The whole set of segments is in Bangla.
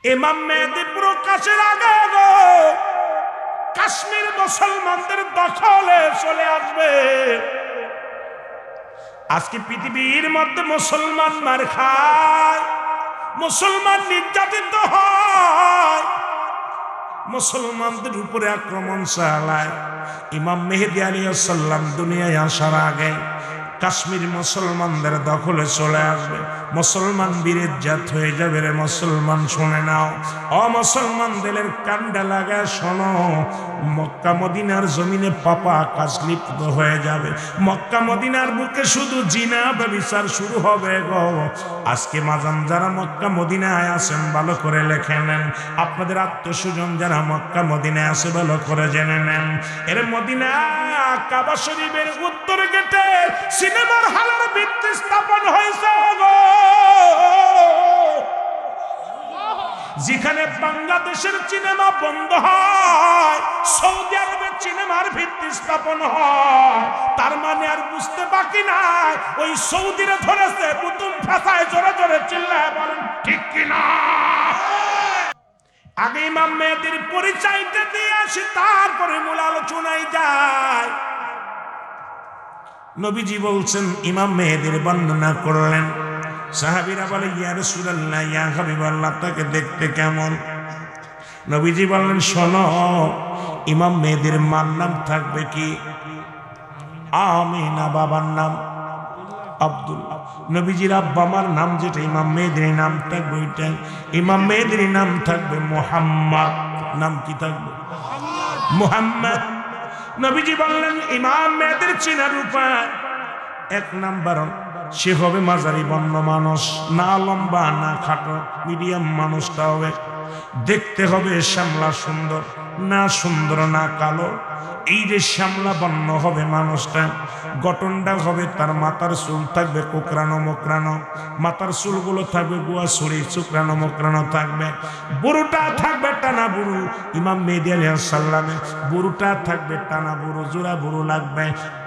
ইমাম মেহেদী প্রকাশের আগে কাশ্মীর মুসলমানদের দখলে চলে আসবে। আজকে পৃথিবীর মধ্যে মুসলমান মার খায়, মুসলমান নির্যাতিত হয়, মুসলমানদের উপরে আক্রমণ চালায়। ইমাম মেহেদী আলাইহিস সালাম দুনিয়ায় আসার আগে কাশ্মীর মুসলমানদের দখলে চলে আসবে। মুসলমান বীরেজ্জাত হয়ে যাবে রে মুসলমান, শুনে নাও। অমুসলমান দিলের কান্ডা লাগা শোনো, মক্কা মদিনার জমিনে পাপা আকাশ লিপ্ত হয়ে যাবে। মক্কা মদিনার বুকে শুধু জিনা ব্যভিচার শুরু হবে গো। আজকে মাজান যারা মক্কা মদিনায় আছেন ভালো করে লেখে নেন, আপনাদের আত্মস্বজন যারা মক্কা মদিনায় আছে ভালো করে জেনে নেন। এর মদিনা কাবা শরীফের উত্তর গেটে সিনেমার হলের ভিত্তি স্থাপন হয়েছে গো। যেখানে বাংলাদেশের সিনেমা বন্ধ হয়, সৌদি আরবের সিনেমার ভিত্তি স্থাপন হয়। তার মানে আর বুঝতে বাকি নাই, ওই সৌদিরা ধরেছে পুতুম ফাঁসায়। জোরে জোরে চিল্লায় বলেন ঠিক কিনা? আগে ইমাম মেহেদীর পরিচয়টা দিয়ে আসি, তারপরে মূল আলোচনায় যায়। নবীজি বলছেন, ইমাম মেহেদীর বর্ণনা করলেন। সাহাবীরা বলে, ইয়া রাসূলুল্লাহ, ইয়া হাবিবাল্লাহ, তাকে দেখতে কেমন? নবীজি বললেন, শোনো, ইমাম মেহেদীর মার নাম থাকবে কি? আমিনা, বাবার নাম আব্দুল্লাহ। নবীজির আব্বা মার নাম যেটা ইমাম মেহেদীর নাম থাকবে ওইটা। ইমাম মেহেদীর নাম থাকবে মুহাম্মদ। নাম কি থাকবে? মুহাম্মদ। নবীজি বললেন, ইমাম মেহেদীর চিনার উপায় এক নাম্বার, সে হবে মাঝারি বর্ণ মানুষ, না লম্বা না খাটো, মিডিয়াম মানুষটা হবে। দেখতে হবে শ্যামলা সুন্দর, না সুন্দর না কালো, এই যে শ্যামলা বর্ণ হবে মানুষটা। গঠনটা হবে, তার মাথার চুল থাকবে কোকড়ানো মোকড়ানো, মাথার চুলগুলো থাকবে গুয়া ছড়ি, চুকরানো মোকড়ানো থাকবে। বুড়োটা থাকবে টানা বুড়ো। ইমাম মেহেদী আলাইহিস সালামের বুড়োটা থাকবে টানা বুড়ো, জোড়া বুড়ো লাগবে।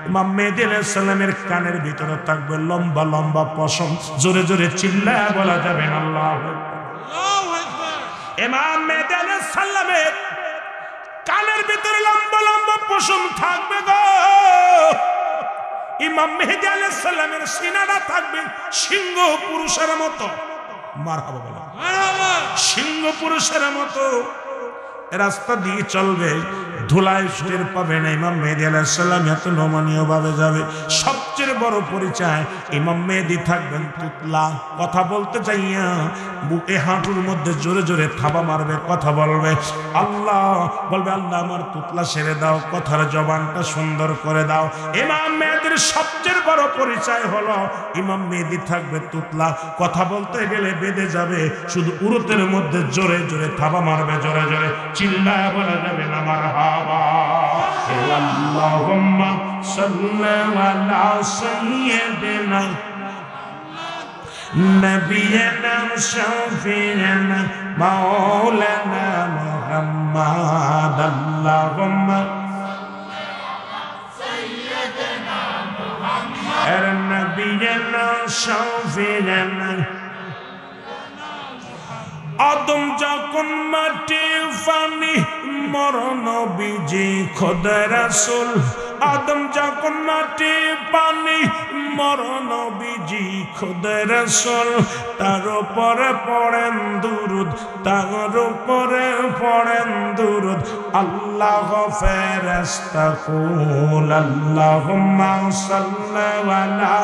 ইমাম মেহেদী আলাইহিস সালামের কানের ভিতরে থাকবে লম্বা লম্বা পশম। জোরে জোরে চিল্লায় বলা যাবে না আল্লাহু আকবার। ইমাম মেহেদী আলাইহিস সালামের কানের ভিতরে লম্বা লম্বা পশম থাকবে গো। ইমাম মেহেদী আলাইহিস সালামের সিনাটা থাকবে সিংহ পুরুষের মতো। মারহাবা বলো, সিংহ পুরুষের মতো রাস্তা দিয়ে চলবে, ধুলায় টের পাবে না। ইমাম মেহেদী আলাইহিস সালাম এত নমনীয় ভাবে যাবে। সবচেয়ে বড় পরিচয়, ইমাম মেহেদী থাকবেন তুতলা। কথা বলতে চাইয়া বুকে হাঁটুর মধ্যে জোরে জোরে থাবা মারবে, কথা বলবে। আল্লাহ বলবে, আল্লাহ আমার তুতলা সেরে দাও, কথার জবানটা সুন্দর করে দাও। ইমাম মেহেদীর সবচেয়ে বড় পরিচয় হলো, ইমাম মেহেদী থাকবে তুতলা, কথা বলতে গেলে বেঁধে যাবে, শুধু উরুতের মধ্যে জোরে জোরে থাবা মারবে, জোরে জোরে চিল্লায় বলা যাবে না মারহাবা। আল্লাহুম্মা সাল্লি আলা সাইয়্যিদিনা নবিয়িনা শাফিঈনা মাওলানা মুহাম্মাদ। আল্লাহুম্মা সাইয়্যিদিনা মুহাম্মাদ নবিয়িনা শাফিঈনা। আদম যখন মাটি ফানি মরণ নবীজি খোদা রাসূল। আদম যখন মাটি পানি মরণ নবীজি খোদা রাসূল। তার উপরে পড়েন দুরুদ, তার উপরে পড়েন দুরুদ। আল্লাহ ফেরেশতা কুল আল্লাহুম্মা সাল্লি আলা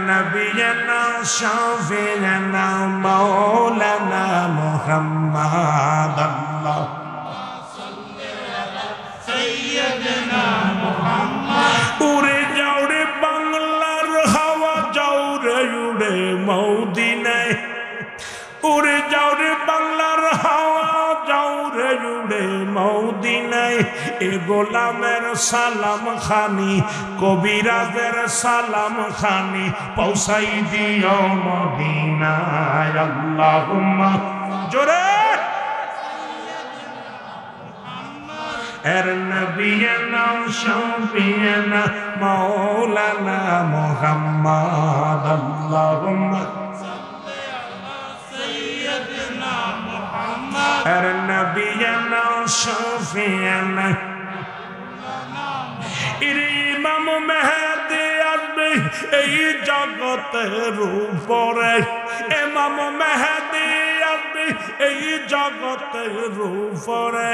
নবিয়িনা শাফিঈনা মাওলানা মুহাম্মাদ। আল্লাহুম্মা সাল্লি আলা সাইয়্যিদিনা মুহাম্মাদ। উড়ে যাও রে বাংলার হাওয়া, যাও রে উড়ে মদিনায়। উড়ে যাও রে বাংলার হাওয়া, যাও রে উড়ে মদিনায়। এ গোলামের সালাম খানি, কবিরাজের সালাম খানি, পৌঁছাই দিও মদিনায়। আল্লাহুম্মা জোরে এর নবিয়িনা শাফিঈনা মাওলানা মুহাম্মাদ। আল্লাহুম্মা শাফিয়ানা ইমাম মেহেদী আসবে এই জগতের উপরে ইমাম মেহেদী আসবে এই জগতের উপরে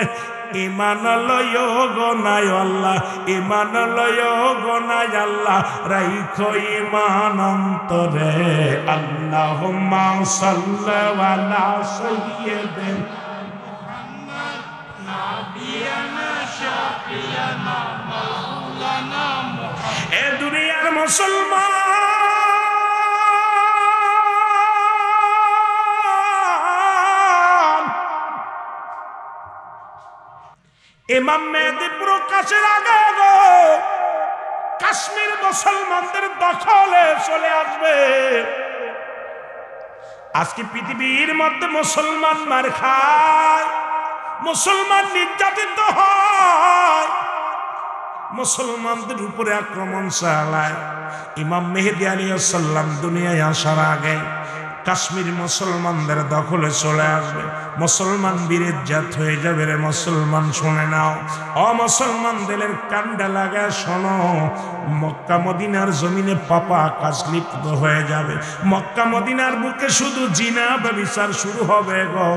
ইমান লয় গনায় আল্লাহ ইমান লয় গনায় আল্লাহ রাইখো ইমান অন্তরে আল্লাহুম্মা সাল্লি আলা সাইয়্যিদিনা মুহাম্মদ নাবিয়ানা শাফিয়ানা মাওলানা মুহাম্মদ এ দুনিয়ার মুসলমান ইমাম মেহেদী প্রকাশের আগে কাশ্মীর মুসলমানদের দখলে চলে আসবে। আজকে পৃথিবীর মধ্যে মুসলমান মার খায়, মুসলমান নির্যাতিত হয়, মুসলমানদের উপরে আক্রমণ চালায়। ইমাম মেহেদী আলাইহিস সালাম দুনিয়ায় আসার আগে কাশ্মীর মুসলমানদের দখলে চলে আসবে। মুসলমান বিরেজ্জাত হয়ে যাবে রে মুসলমান, শুনে নাও ও মুসলমান, দিলের কান্ডা লাগা শোনো। মক্কা মদিনার জমিনে পাপা কাজ লিপ্ত হয়ে যাবে। মক্কা মদিনার বুকে শুধু জিনা ব্যভিচার শুরু হবে গো।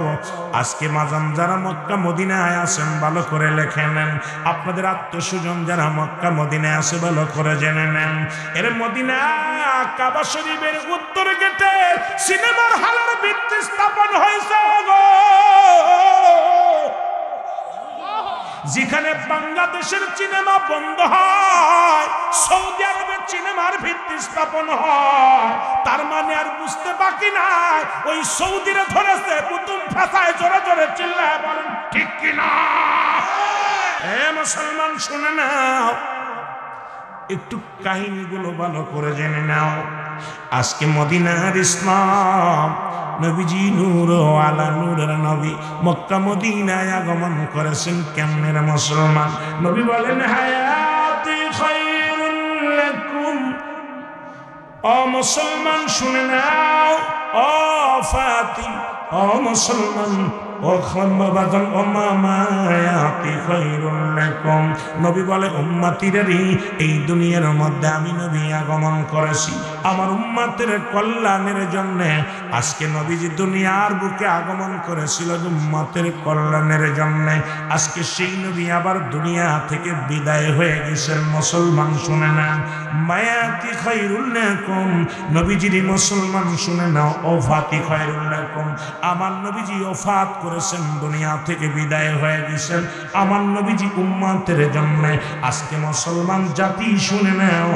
আজকে মাজান যারা মক্কা মদিনায় আছেন ভালো করে লেখে নেন, আপনাদের আত্মস্বজন যারা মক্কা মদিনায় আছে ভালো করে জেনে নেন। এর মদিনা কাবা শরীফের উত্তর গেটে সিনেমার হলের ভিত্তি স্থাপন হয়েছে গো। যেখানে বাংলাদেশের সিনেমা বন্ধ হয়, সৌদি আরবের সিনেমার ভিত্তি স্থাপন হয়। তার মানে আর বুঝতে বাকি নাই, ওই সৌদিরে ধরেছে পুতুম ফাঁসায়। জোরে জোরে চিল্লায় বলেন ঠিক কিনা? এ মুসলমান শুনে নাও, একটু কাহিনীগুলো ভালো করে জেনে নাও। আজকে মদিনার ইসলাম নবীজি নূর আলা নূরের নবী মক্কা মদিনায় আগমন করেছেন কেমনে রে মুসলমান? নবী বলেন হায়াতি খায়রুল লাকুম। ও মুসলমান শুনে নাও, ও ফাতি, ও মুসলমান, ও খম্বাবাদন ও মামায়াতি খায়রুল লাকুম। নবী বলে উম্মতিরেরই এই দুনিয়ার মধ্যে আমি নবী আগমন করেছি আমার উম্মতের কল্যাণের জন্য। আজকে নবীজি দুনিয়ার বুকে আগমন করেছিল উম্মতের কল্যাণের জন্য। আজকে সেই নবী আবার দুনিয়া থেকে বিদায় হয়ে গেছেন। মুসলমান শুনে না, মায়াতি খায়রুল লাকুম, নবীজির মুসলমান শুনে নাও, ওফাতি খায়রুল লাকুম, আমার নবীজি ওফাত করেছেন, দুনিয়া থেকে বিদায় হয়ে গেছেন আমার নবীজি উম্মতের জন্য। আজকে মুসলমান জাতি শুনে নাও,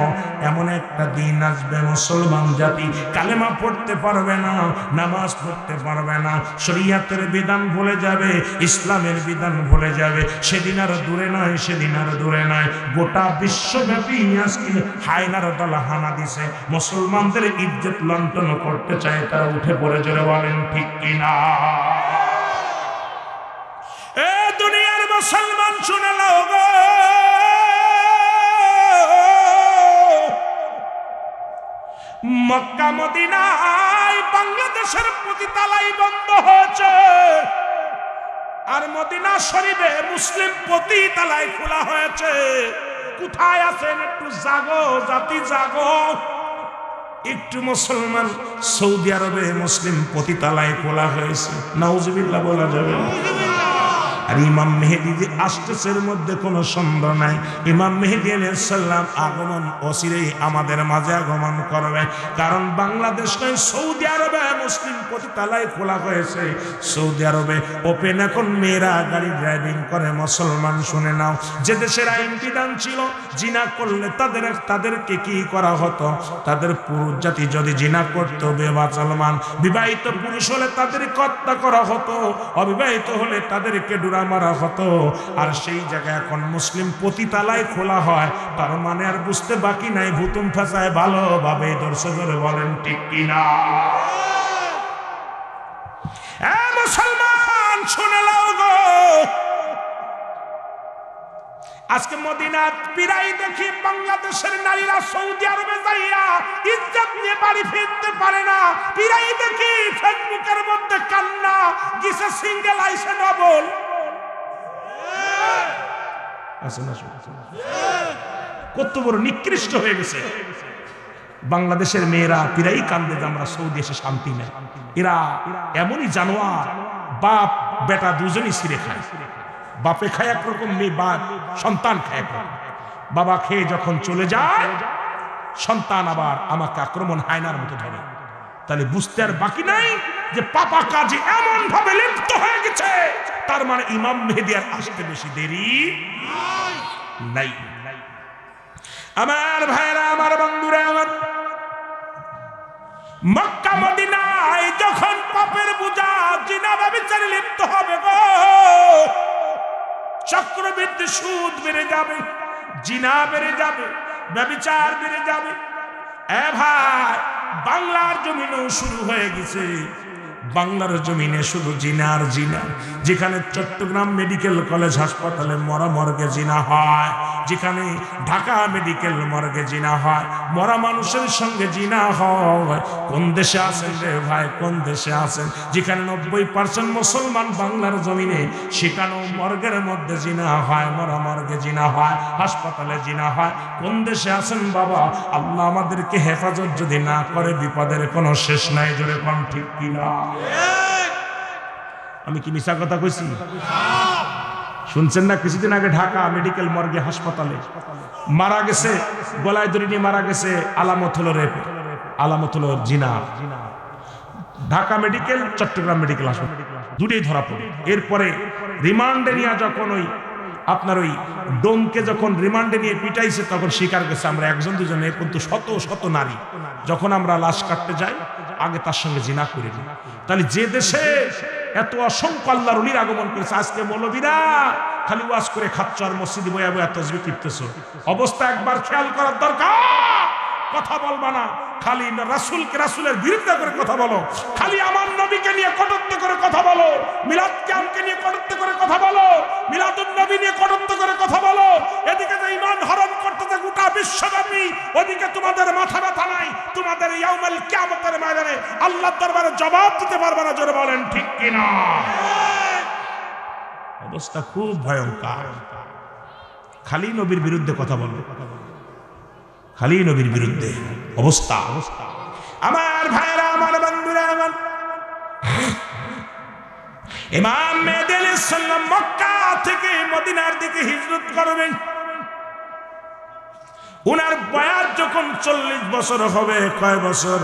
এমন একটা দিন আসবে মুসলমান জাতি কালেমা পড়তে পারবে না, নামাজ পড়তে পারবে না, শরীয়তের বিধান ভুলে যাবে, ইসলামের বিধান ভুলে যাবে। সেদিন আর দূরে নয়, সেদিন আর দূরে নয়, গোটা বিশ্বব্যাপী আজকে হায়নার দল হানা দিছে, মুসলমানদের ইজ্জত লণ্ঠন করতে চায়। তারা উঠে পড়ে জোরে বলেন ঠিক কিনা? এ দুনিয়ার মুসলমান শুনে নাও গো, মক্কা মদিনায় বাংলাদেশের পতিতালয় বন্ধ হয়েছে, আর মদিনা শরীফে মুসলিম পতিতালয় খোলা হয়েছে। কোথায় আছেন একটু জাগো, জাতি জাগো একটু। মুসলমান সৌদি আরবে মুসলিম পতিতালয় খোলা হয়েছে, নাউজুবিল্লাহ বলা যাবে না? আর ইমাম মেহেদী যে আসতেছে এর মধ্যে কোনো সন্দেহ নাই। ইমাম মেহেদী আলাইহিস সালাম আগমন অচিরেই আমাদের মাঝে আগমন করবে। কারণ বাংলাদেশ নয়, সৌদি আরবে মুসলিম পতিতালয় খোলা হয়েছে। সৌদি আরবে ওপেন এখন মেয়েরা গাড়ি ড্রাইভিং করে। মুসলমান শুনে নাও, যে দেশের আইন বিধান ছিল জিনা করলে তাদেরকে কি করা হতো? তাদের পুরুষ জাতি যদি জিনা করত, বেবাচালমান, বিবাহিত পুরুষ হলে তাদেরকে হত্যা করা হতো, অবিবাহিত হলে তাদেরকে মারা হতো। আর সেই জায়গায় এখন মুসলিম পতিতালয় খোলা হয়, তার মানে আর বুঝতে বাকি নাই, ভুতুম ফাঁসায় ভালোভাবে দর্শকের বলেন ঠিক কিনা? মুসলমান শুনে নাও গো, আজকে মদিনাত পিরাই দেখি বাংলাদেশের নারীরা সৌদি আরবে যাইয়া ইজ্জত নিয়ে বাড়ি ফিরতে পারে না। পিরাই দেখি ফেসবুকের মধ্যে কান্না, গিসে সিঙ্গেল আইসে ডবল। আছে না? কত বড় নিকৃষ্ট হয়ে গেছে বাংলাদেশের মেয়েরা, পিরাই কান্দে যে আমরা সৌদি এসে শান্তি নেই। এরা এমনই জানোয়ার, বাপ বেটা দুজনই ছিঁড়ে খায়। বাপে খায় একরকম, মেয়ে বা সন্তান খায় একরকম। বাবা খেয়ে যখন চলে যায়, সন্তান আবার আমাকে আক্রমণ হায়নার মতো ধরে। তাহলে বুঝতে আর বাকি নাই যে পাপা কাজে এমন ভাবে লিপ্ত হয়ে গেছে, তার মানে ইমাম মেহেদী আর আসতে বেশি দেরি নাই। আমার ভাইরা, আমার বন্ধুরা, আমার মক্কা মদিনায় যখন পাপের বোঝা জিনা ব্যভিচারে লিপ্ত হবে গো, চক্রবৃদ্ধি সুদ বেড়ে যাবে, জিনা বেড়ে যাবে, ব্যভিচার বেড়ে যাবে। এ ভাই, বাংলার জমিনেও শুরু হয়ে গেছে। বাংলার জমিনে শুধু জিনা আর জিনা। যেখানে চট্টগ্রাম মেডিকেল কলেজ হাসপাতালে মরা মর্গে জিনা হয়, যেখানে ঢাকা মেডিকেল মর্গে জিনা হয়, মরা মানুষের সঙ্গে জিনা হয়। কোন দেশে আছেন রে ভাই, কোন দেশে আছেন? যেখানে 90% মুসলমান বাংলার জমিনে, সেখানেও মর্গের মধ্যে জিনা হয়, মরা মর্গে জিনা হয়, হাসপাতালে জিনা হয়। কোন দেশে আছেন বাবা? আল্লাহ আমাদেরকে হেফাজত যদি না করে, বিপদের কোনো শেষ নাই। জোরে কোন ঠিক কিনা? আমি কি মিছা কথা কইছি? শুনছেন না? কিছুদিন আগে ঢাকা মেডিকেল মর্গে হাসপাতালে মারা গেছে, গলায় দড়ি নিয়ে মারা গেছে। আলামত হলো রেপ, আলামত হলো জিনা। ঢাকা মেডিকেল, চট্টগ্রাম মেডিকেল হাসপাতাল দুটোই ধরা পড়ে। এরপরে রিমান্ডে নিয়ে যখন ওই আপনার ওই ডোমকে যখন রিমান্ডে নিয়ে পিটাইছে, তখন স্বীকার করছে আমরা একজন দুজনে, কিন্তু শত শত নারী যখন আমরা লাশ কাটতে যাই, আগে তার সঙ্গে জিনা করে দিই। তাহলে যে দেশে এত অসংখ্য আল্লাহর ওলির আগমন করেছে, আজকে মৌলবীরা খালি ওয়াজ করে খাচ্ছ আর মসজিদে বয়া বয়া তাসবিহ টিপতেছ। অবস্থা একবার খেয়াল করার দরকার। কথা বলবা না, খালি রাসূলকে, রাসূলের বিরুদ্ধে করে কথা বলো, খালি আমার নবীকে নিয়ে কটূক্তি করে কথা বলো, মিলাদ কিয়ামকে নিয়ে কটূক্তি করে কথা বলো, মিলাদুন নবী নিয়ে কটূক্তি করে কথা বলো। এদিকে যে ঈমান হরণ করতেছে গোটা বিশ্বব্যাপী, ওদিকে তোমাদের মাথা ব্যথা নাই। তোমাদের ইয়াউমুল কিয়ামতের ময়দানে আল্লাহর দরবারে জবাব দিতে পারবে না। জোরে বলেন ঠিক কিনা? অবস্থা খুব ভয়ঙ্কর। খালি নবীর বিরুদ্ধে কথা বলো, খালি নবীর বিরুদ্ধে অবস্থা। আমার ভাইরা, আমার বন্ধুরা, আমার ইমাম মেহেদী আলাইহিস সালাম মক্কা থেকে মদিনার দিকে হিজরত করবেন। উনার বয়স যখন 40 বছর হবে, কয় বছর?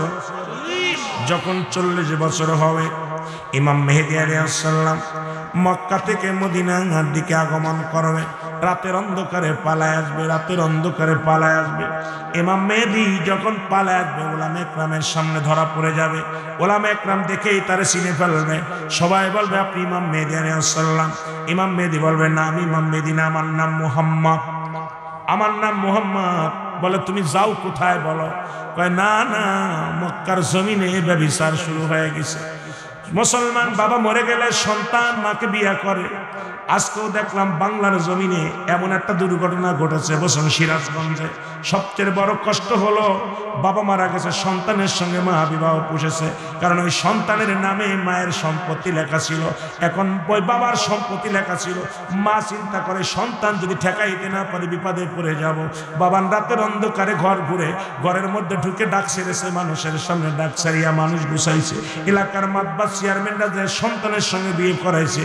যখন 40 বছর হবে, ইমাম মেহেদী আলাইহিস সালাম মক্কা থেকে মদিনার দিকে আগমন করবে। রাতের অন্ধকারে পালায় আসবে, রাতের অন্ধকারে পালায় আসবে। ইমাম মেহেদী যখন পালায় আসবে, ওলামা একরামের সামনে ধরা পড়ে যাবে। ওলামা একরাম দেখেই তারে চিনে ফেলবে। সবাই বলবে আপনি ইমাম মেহেদী আলাইহিস সালাম। ইমাম মেহেদী বলবে না, আমি ইমাম মেহেদী না, আমার নাম মুহাম্মদ, আমার নাম মুহাম্মদ। বলে তুমি যাও কোথায়? বলো। কয় না না, মক্কার জমিনে ব্যভিচার শুরু হয়ে গেছে। মুসলমান বাবা মরে গেলে সন্তান মাকে বিয়ে করে। আজকেও দেখলাম বাংলার জমিনে এমন একটা দুর্ঘটনা ঘটেছে বসুন সিরাজগঞ্জে। সবচেয়ে বড় কষ্ট হলো বাবা মারা গেছে, সন্তানের সঙ্গে মা বিবাহ পুষেছে, কারণ ওই সন্তানের নামে মায়ের সম্পত্তি লেখা ছিল। এখন ওই বাবার সম্পত্তি লেখা ছিল। মা চিন্তা করে সন্তান যদি ঠেকাইতে না পারে বিপদে পড়ে যাব। বাবান রাতের অন্ধকারে ঘর ঘুরে ঘরের মধ্যে ঢুকে ডাক ছেড়েছে, মানুষের সামনে ডাক ছাড়িয়া মানুষ গুছাইছে। এলাকার মাতবার চেয়ারম্যানরা যে সন্তানের সঙ্গে বিয়ে করাইছে,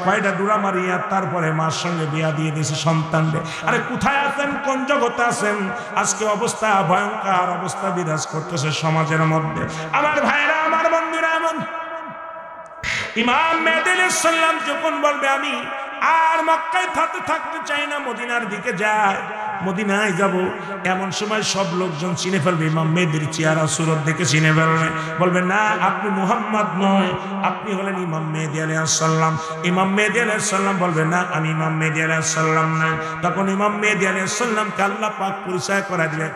কয়টা ডুরা মারিয়া তারপরে মার সঙ্গে বিয়া দিয়ে দিয়েছে সন্তানরে। আরে কোথায় আছেন, কোন জগতে আছেন? আজকে অবস্থা ভয়ঙ্কর, অবস্থা বিরাজ করতেছে সমাজের মধ্যে। আমার ভাইরা, আমার বন্ধুরা, এমন ইমাম মেহেদী আলাইহিস সালাম যখন বলবে আমি আর মক্কায় থাকতে চাই না, মদিনার দিকে যায়, মদিনায় যাব, এমন সময় সব লোকজন চিনে ফেলবে। ইমাম মেহেদীর চেহারা সুরত দেখে চিনে ফেলবে। বলবে না, আপনি মুহাম্মদ নয়, আপনি হলেন ইমাম মেহেদী আলাইহিস সালাম। ইমাম মেহেদী আলাইহিস সালাম বলবে না, আমি ইমাম মেহেদী আলাইহিস সালাম না। তখন ইমাম মেহেদী আলাইহিস সালামকে আল্লাহ পাক পরিচয় করা দিবে।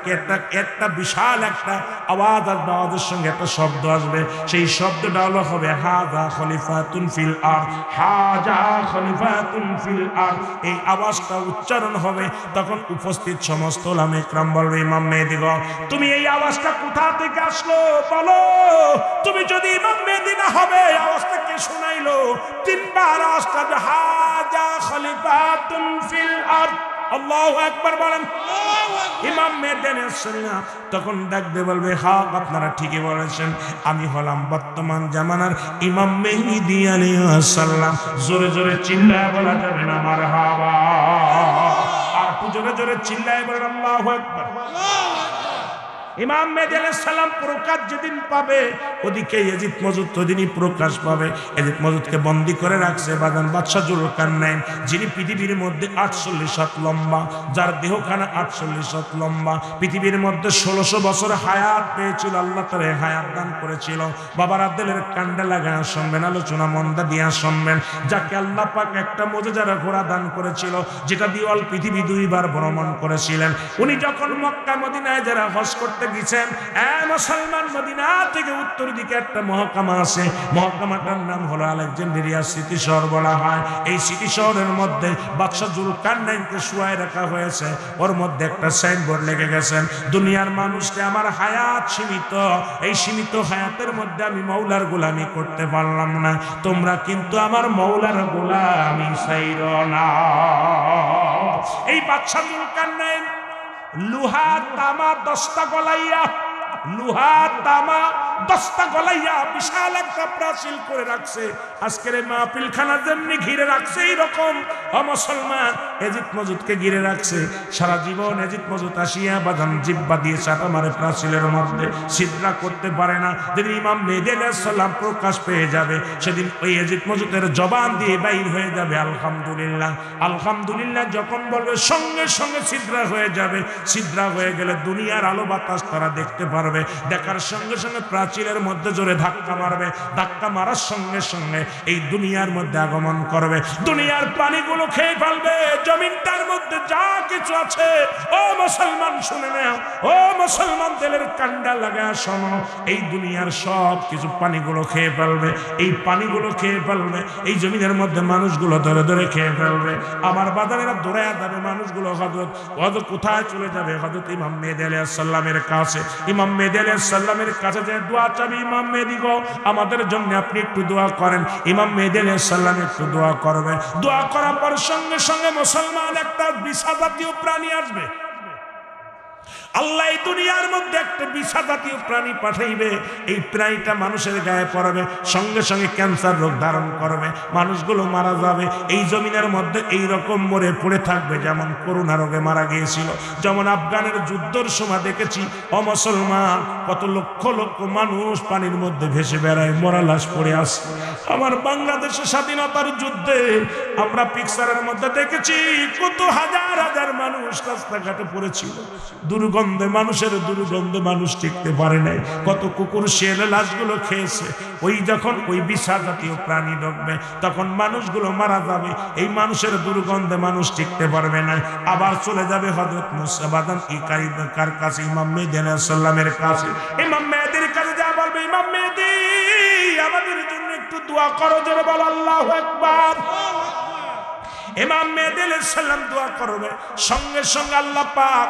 একটা বিশাল একটা আওয়াজ আসবে, আওয়াজের সঙ্গে একটা শব্দ আসবে। সেই শব্দটা হবে হাযা খলিফাতুন ফিল আরদ, হাযা খলিফাতুন ফিল আরদ। এই আওয়াজটা উচ্চারণ হবে, তখন উপস্থিত সমস্ত ওলামা ইকরাম বলবে ইমাম মেহেদী গো, তুমি এই আওয়াজটা কোথা থেকে আসলো বলো? তুমি যদি ইমাম মেহেদী না হবে, আওয়াজটা কে শোনাইলো, তিনবার আওয়াজটা হাজা খলিফাতুন ফিল আরদ, আল্লাহু আকবার বলেন। ইমাম মেহেদী আলাইহিস সালাম তখন ডাকতে বলবে, হ্যাঁ আপনারা ঠিকই বলেছেন, আমি হলাম বর্তমান জামানার ইমাম মেহেদী আলাইহিস সালাম। জোরে জোরে চিল্লায় বলা যাবে না মারহাবা? আর জোরে জোরে চিল্লায় বলেন আল্লাহু আকবার। ইমাম মেহেদী আলাইহিস সালাম প্রকাশ যেদিন পাবে, ওদিকে ইয়াজিদ মজুদ ওদিনই প্রকাশ পাবে। ইয়াজিদ মজুদকে বন্দী করে রাখছে বাদান বাদশাহ জুলকারনাইন, যিনি পৃথিবীর মধ্যে 48 হাত লম্বা, যার দেহখানা 48 হাত লম্বা, পৃথিবীর মধ্যে 1600 বছর হায়াত পেয়েছিল, আল্লাহ তার হায়াত দান করেছিল। বাবার আদেলের কান্ডা লাগায় শুনবেন, আলোচনা মন্দা দিয়া শুনবেন, যাকে আল্লাহ পাক একটা মুজিজার ঘোড়া দান করেছিল, যেটা দিয়ে অল পৃথিবী 2 বার ভ্রমণ করেছিলেন। উনি যখন মক্কা মদিনায় যারা হজ করতে গেছেন, মুসলমান মদিনা থেকে উত্তর দিকে একটা মহকামা আছে, মহকামাটার নাম হলো আলেকজান্দ্রিয়া সিটি শহর বলা হয়। এই সিটি শহরের মধ্যে বাদশাহ জুলকারনাইনকে শুয়ায় রাখা হয়েছে, ওর মধ্যে একটা সাইনবোর্ড লেগে গেছেন, দুনিয়ার মানুষকে আমার হায়াত সীমিত, এই সীমিত হায়াতের মধ্যে আমি মৌলার গোলামি করতে পারলাম না, তোমরা কিন্তু আমার মৌলার গোলামি ছাইরো না। এই বাদশাহ জুলকারনাইন লোহা তামা 10টা গলাইয়া, লোহা তামা 10টা গলাইয়া বিশাল একটা প্রাচীর করে রাখছে। আজকের এই মাহফিলখানা যেমনি ঘিরে রাখছে, এইরকম মুসলমান ইয়াজিদ মজুদকে ঘিরে রাখছে। সারা জীবন ইয়াজিদ মজুদ আসিয়া বাদাম জিব্বা দিয়ে চাটা মারে প্রাচীরের মধ্যে, ছিদ্রা করতে পারে না। যেদিন ইমাম মেহেদী আলাইহিস সালাম প্রকাশ পেয়ে যাবে, সেদিন ওই ইয়াজিদ মজুদের জবান দিয়ে বাইর হয়ে যাবে আলহামদুলিল্লাহ, আলহামদুলিল্লাহ। যখন বলবে সঙ্গে সঙ্গে ছিদ্রা হয়ে যাবে। ছিদ্রা হয়ে গেলে দুনিয়ার আলো বাতাস তারা দেখতে পারবে, দেখার সঙ্গে সঙ্গে প্রাচীরের মধ্যে জোরে ধাক্কা মারবে, ধাক্কা মারার সঙ্গে সঙ্গে এই দুনিয়ার মধ্যে আগমন করবে, দুনিয়ার পানিগুলো খেয়ে ফেলবে, জমিনটার মধ্যে যা কিছু আছে। ও মুসলমান শুনে নাও, ও মুসলমান দিলের কান্ডা লাগা শোনো, এই দুনিয়ার সব কিছু পানিগুলো খেয়ে ফেলবে, এই পানিগুলো খেয়ে ফেলবে, এই জমিনের মধ্যে মানুষগুলো ধরে ধরে খেয়ে ফেলবে। আমার বাজারেরা দৌড়ায় যাবে মানুষগুলো, হযরত কোথায় চলে যাবে? হযরত ইমাম মেহেদী আলাইহিস সালামের কাছে। ইমাম মেহেদী আলাইহিস সালামের কাছে যে দোয়া চাবি, ইমাম মেহেদী গো আমাদের জন্য আপনি একটু দোয়া করেন। ইমাম মেহেদী আলাইহিস সালাম একটু দোয়া করবে। দোয়া করার পর সঙ্গে সঙ্গে মুসলমান একটা বিছা জাতীয় প্রাণী আসবে। আল্লাহ এই দুনিয়ার মধ্যে একটা বিছা জাতীয় প্রাণী পাঠাইবে, এই প্রাণীটা মানুষের গায়ে পড়বে, সঙ্গে সঙ্গে ক্যান্সার রোগ ধারণ করবে, মানুষগুলো মারা যাবে। এই জমিনের মধ্যে এই রকম মরে পড়ে থাকবে, যেমন করোনা রোগে মারা গিয়েছিল, যেমন আফগানের যুদ্ধের সময় দেখেছি মুসলমান কত লক্ষ লক্ষ মানুষ পানির মধ্যে ভেসে বেড়ায়, মরা লাশ পড়ে আসে। আমার বাংলাদেশের স্বাধীনতার যুদ্ধে আমরা পিকচারের মধ্যে দেখেছি কত হাজার হাজার মানুষ রাস্তাঘাটে পড়েছিল, দুর্গন্ধে, মানুষের দুর্গন্ধে মানুষ টিকতে পারে নাই, কত কুকুর শিয়াল লাশগুলো খেয়েছে। ওই যখন ওই বিছা জাতীয় প্রাণী ঢুকবে, তখন মানুষগুলো মারা যাবে, এই মানুষের দুর্গন্ধে মানুষ টিকতে পারবে না, আবার চলে যাবে হযরত মুসা বাদান কার কাছে? ইমাম মেহেদী আলাইহিস সালামের কাছে। ইমাম মেহেদীর কাছে যা বলবে, ইমাম মেহেদী আমাদের জন্য একটু দোয়া করো, জোরে বলো আল্লাহু আকবার। ইমাম মেহেদী আলাইহিস সালাম দোয়া করবে, সঙ্গে সঙ্গে আল্লাহ পাক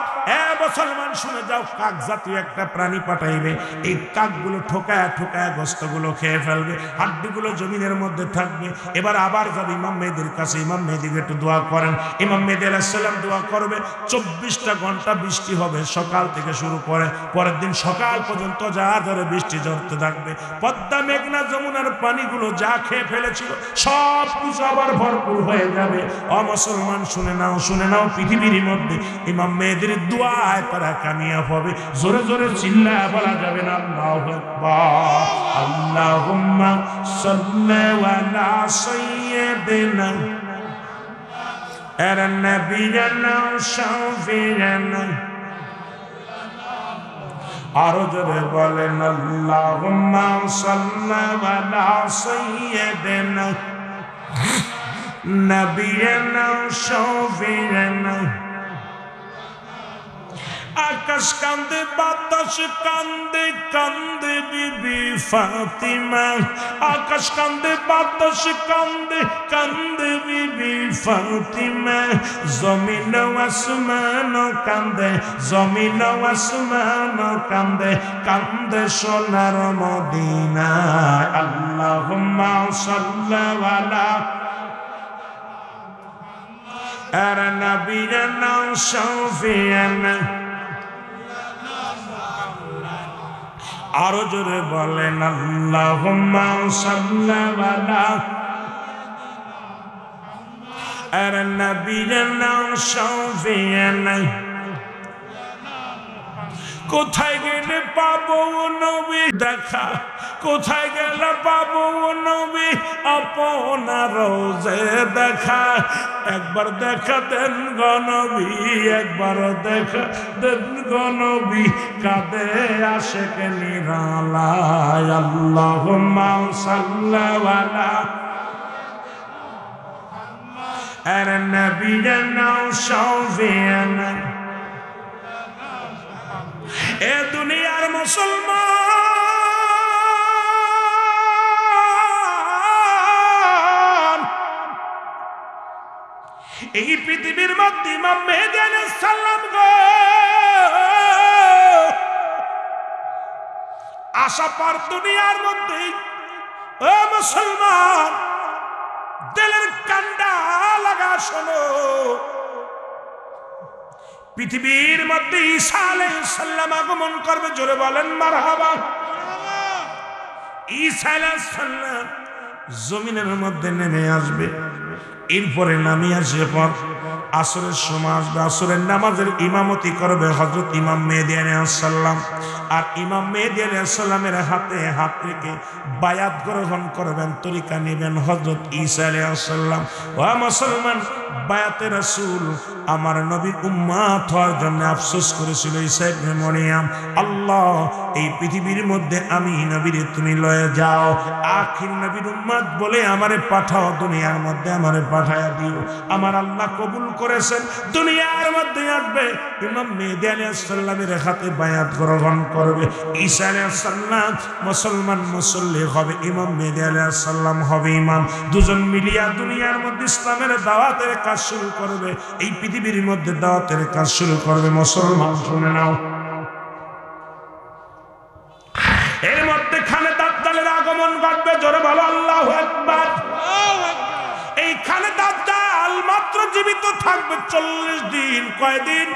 মুসলমান শুনে যাও, কাক জাতীয় একটা প্রাণী পাঠাইবে, এই কাকগুলো ঠোকায় ঠোকায় গোশতগুলো খেয়ে ফেলবে, হাড্ডিগুলো জমিনের মধ্যে থাকবে। এবার আবার যাবে ইমাম মেহেদীর কাছে, ইমাম মেহেদীকে একটু দোয়া করেন। ইমাম মেহেদী আলাইহিস সালাম দোয়া করবে, 24টা ঘন্টা বৃষ্টি হবে, সকাল থেকে শুরু করে পরের দিন সকাল পর্যন্ত যা ধরে বৃষ্টি ঝরতে থাকবে। পদ্মা, মেঘনা, যমুনার পানিগুলো যা খেয়ে ফেলেছিল সব কিছু আবার ভরপুর হয়ে যাবে। ও মুসলমান শুনে নাও, শুনে নাও, পৃথিবীর মধ্যে ইমাম মেহেদীর দোয়ায় তারা কামিয়াব হবে। জোরে জোরে চিল্লায় বলা যাবে না আল্লাহু আকবার। আল্লাহুম্মা সাল্লি আলা সাইয়্যিদিনা আর নবিয়িনা শাফিয়িনা, আরো জোরে বলেন আল্লাহুম্মা সাল্লি আলা সাইয়্যিদিনা নবিয়িনা শাফিয়িনা আকাশ কান্দে বাতাস কান্দে কান্দে বিবি ফাতিমা আকাশ কান্দে বাতাস কান্দে কান্দে বিবি ফাতিমা জমিন আসমান কান্দে জমিন আসমান কান্দে কান্দে সোনার মদিনা আল্লাহুম্মা সাল্লি আলা আর নবিয়ানা শাফিয়ানা আরো জোরে বলেন আল্লাহুম্মা সাল্লি আলা আর নবিয়ানা শাফিয়ানা কোথায় গেলে পাবো নবী দেখা কোথায় গেলে পাবো নবী আপনার রোজে দেখা একবার দেখা দেন গো নবী একবার দেখা দেন গো নবী কাঁদে আশিক নিরালায় আল্লাহুম্মা সাল্লি আলা আর নবিয়ানা শাফিয়ানা এ দুনিয়ার মুসলমান এই পৃথিবীর মধ্যে ইমাম মেহেদী আলাইহিস সালাম গো আশা পার দুনিয়ার মধ্যে ও মুসলমান দিলের কান্ডা লাগা শোনো পৃথিবীর মধ্যে ঈসা আলাইহিস সালাম আগমন করবে জোরে বলেন মারহাবা ঈসা আলাইহিস সালাম জমিনের মধ্যে নেমে আসবে এরপরে নামে আসে পর আসরের সময় আসবে আসরের নামাজের ইমামতি করবে হযরত ইমাম মেহেদী আলাইহিস সালাম আর ইমাম মেহেদী আলাইহিস সালামের হাতে হাত রেখে বায়াত গ্রহণ করবেন তরিকা নেবেন হযরত ঈসা আলাইহিস সালাম ও মুসলমান বায়াতে রাসূল আমার নবী উম্মত হওয়ার জন্য আফসোস করেছিল ঈসা ইবনে মরিয়ম আল্লাহ এই পৃথিবীর মধ্যে আমি নবীরে তুমি লয়ে যাও আখির নবীর উম্মত বলে আমারে পাঠাও দুনিয়ার মধ্যে আমারে পাঠায়া দিও আমার আল্লাহ কবুল করেছেন দুনিয়ার মধ্যে আসবে ইমাম মেহেদী আলাইহিস সালামের হাতে বায়াত গ্রহণ করবে ঈসা আলাইহিস সালাম মুসলমান মুসল্লি হবে ইমাম মেহেদী আলাইহিস সালাম হবে ইমাম দুজন মিলিয়া দুনিয়ার মধ্যে ইসলামের দাওয়াতের কাজ শুরু করবে এই পৃথিবীর মধ্যে দাওয়াতের কাজ শুরু করবে মুসলমান শুনে নাও এর মধ্যে খানে দাজ্জালের আগমন ঘটবে জোরে বলো আল্লাহু আকবার এই খানে দাজ্জাল মাত্র জীবিত থাকবে 40 দিন কয়দিন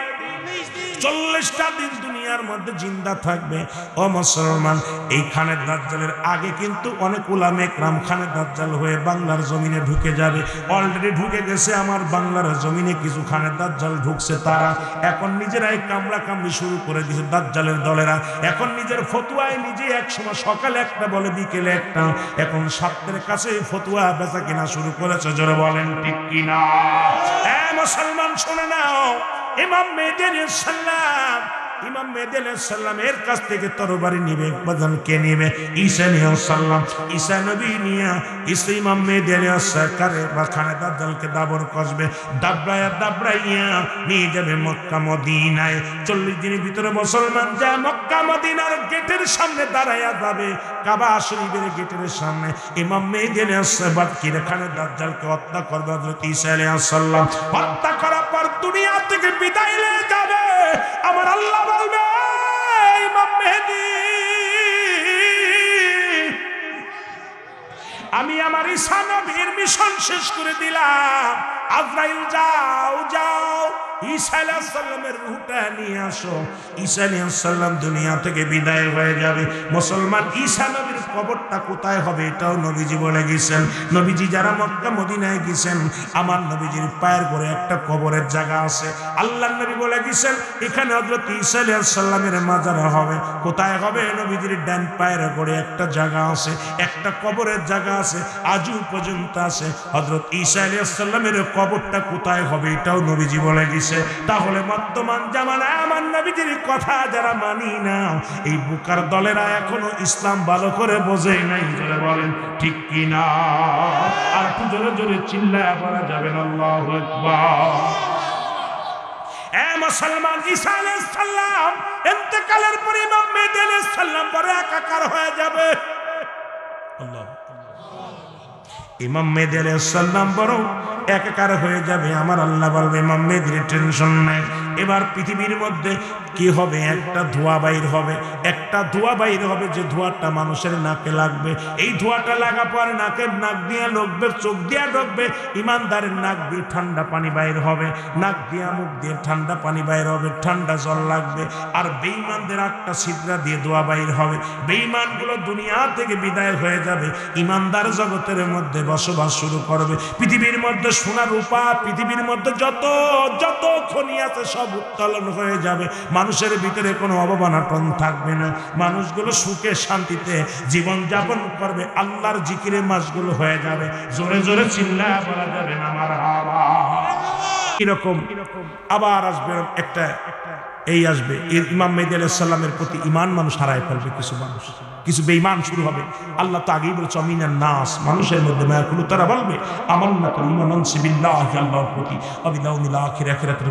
40টা দিন দুনিয়ার মধ্যে জিন্দা থাকবে ও মুসলমান এই খানে দাজ্জালের আগে কিন্তু অনেক উলামা একরাম খানে দাজ্জাল হয়ে বাংলার জমিনে ঢুকে যাবে অলরেডি ঢুকে গেছে আমার বাংলার জমিনে কিছু খানে দাজ্জাল ঢুকছে তারা এখন নিজেরাই কামড়া কামড়ি শুরু করে দিয়েছে দাজ্জালের দলেরা এখন নিজের ফতুয়ায় নিজে একসময় সকালে একটা বলে বিকেলে একটা এখন সাতটার কাছে ফতুয়া বেচা কিনা শুরু করেছে জোরে বলেন ঠিক কিনা মুসলমান শুনে নাও ইমাম মেহেদী আলাইহিস সালাম ইমাম মেহেদী আলাইহিস সালামের কাছ থেকে তরবারি নিবে বাজান কে নিবে ঈসা আলাইহিস সালাম ঈসা নবী নিয়া ঈসা ইমাম মেহেদী আলাইহিস সরকারে বা খানে দাজ্জালকে দাবর কসবে দাবড়াইয়া নিয়ে যাবে মক্কা মদিনায় 40 দিনের ভিতরে মুসলমান যা মক্কা মদিনার গেটের সামনে দাঁড়ায়া যাবে কাবা শরীফের গেটের সামনে ইমাম মেহেদী আলাইহিস সালাম কিরে খানে দাজ্জালকে হত্যা করবে হযরত ঈসা আলাইহিস সালাম হত্যা করার পর দুনিয়া থেকে বিদায় নিয়ে যাবে আমার আল্লাহ বলবে ইমাম মেহেদী আমি আমার ঈসা নবীর মিশন শেষ করে দিলাম আজরাইল যাও যাও ঈসা আলাইহিস সালামের রূহটা নিয়ে আসো ঈসা আলাইহিস সালাম দুনিয়া থেকে বিদায় হয়ে যাবে মুসলমান ঈসা নবীর কবরটা কোথায় হবে এটাও নবীজি বলে গেছেন নবীজি যারা মক্কা মদিনায় গেছেন আমার নবীজির পায়ের পরে একটা কবরের জায়গা আছে আল্লাহর নবী বলে গেছেন এখানে হযরত ঈসা আলাইহিস সালামের মাজার হবে কোথায় হবে নবীজির ডান পায়ের পরে একটা জায়গা আছে একটা কবরের জায়গা আছে আজও পর্যন্ত আছে হযরত ঈসা আলাইহিস সালামের কবরটা কোথায় হবে এটাও নবীজি বলে গেছে তাহলে বর্তমান জামানায় আমার নবীজির কথা যারা মানি না এই বুকার দলেরা এখনো ইসলাম ভালো করে বোঝে নাই জোরে বলেন ঠিক কি না আর একটু জোরে জোরে চিল্লায়া বলা যাবে না আল্লাহু আকবার এ মুসলমান, ঈসা আলাইহিস সালাম ইন্তেকালের পরে ইমাম মেহেদী আলাইহিস সালাম পরে একাকার হয়ে যাবে। আল্লাহ, ইমাম মেহেদী আলাইহিস সালাম বড় একাকার হয়ে যাবে। আমার আল্লাহ বলবে ইমাম মেহেদীর টেনশন নাই। এবার পৃথিবীর মধ্যে কি হবে? একটা ধোঁয়া বাইর হবে, একটা ধোঁয়া বাইর হবে, যে ধোঁয়াটা মানুষের নাকে লাগবে। এই ধোঁয়াটা লাগা পরে নাকের নাক দিয়ে ঢুকবে, চোখ দিয়ে ঢুকবে, ইমানদারের নাক দিয়ে ঠান্ডা পানি বাইর হবে, নাক দিয়ে মুখ দিয়ে ঠান্ডা পানি বাইর হবে, ঠান্ডা জল লাগবে। আর বেঈমানদের একটা ছিদ্রা দিয়ে ধোঁয়া বাইর হবে। বেঈমানগুলো দুনিয়া থেকে বিদায় হয়ে যাবে, ইমানদার জগতের মধ্যে বসবাস শুরু করবে। পৃথিবীর মধ্যে সোনা রূপা, পৃথিবীর মধ্যে যত যত খনি আছে সব উত্তোলন হয়ে যাবে। মানুষের ভিতরে কোনো অবমাননা থাকবে না। মানুষগুলো সুখে শান্তিতে জীবন যাপন করবে। আল্লাহর জিকিরে মাসগুলো হয়ে যাবে। জোরে জোরে চিল্লায় বলা যাবে না মারহাবা। এরকম আবার আসবে একটা, এই আসবে ইমাম মেহেদী আলাইহিস সালামের প্রতি ঈমান মানুষ হারায় ফেলবে। কিছু মানুষ, কিছু বেঈমান শুরু হবে। আল্লাহ তো আগেই বলেছে আমিনান নাস, মানুষের মধ্যে মায়াকুল, তারা বলবে আমান্না ঈমানান বিল্লাহি, আল্লাহর প্রতি, ওয়া ইয়াউমিল আখির, আখিরাতের